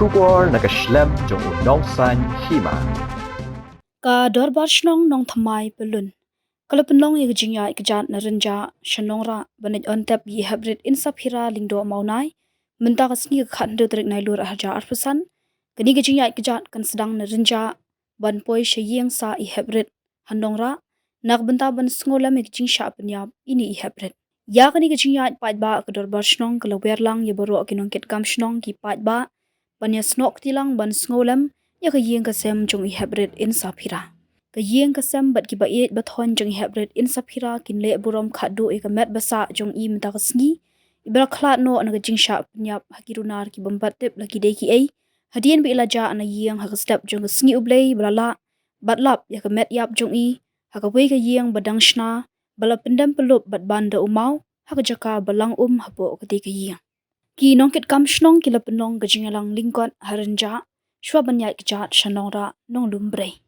Shubor nakaslem jong nongsan Hima. Ka dorbar shnong Nongthymmai Pyllun. Kalau penlong ye Ïaid Kjat na Rynjah Nongrah banaj Ontep ye Heprit insap hira lingdo maunai menta kasni khat do trik nai lur haja arpusan kani Ïaid Kjat kan sedang na Rynjah ban poi sheyeng sa I Heprit Nongrah nak benta ban sngolam ye sha penyap ini I Heprit ya kani Ïaid pat ba ka dorbar shnong kalau berlang ye baro ki Nongkitkam shnong ki pat ba ban ya snok tilang ban sngolam ya ka yeng ka sem jong I Heprit insap hira ka yeng ka sem bat ki ba Ïaid bathon jong Heprit insap hira kin le burom khadu e ka met basa jong I menta kasngi ibra khlat no na ka sha penyap hakirunar ki bombat tip laki de ki ai hadien bi ilaja ana yeng ha ka step jong ka sngi ublei brala batlap ya ka met yap jong I ha ka wei ka yeng badang shna bala pendam pelup bat banda umau ha ka jaka balang hapo ka de ka yeng ki Nongkitkam shnong ki la penong ka jingalang lingkot Rynjah shwa ban Ïaid Kjat Nongrah nong lumbrei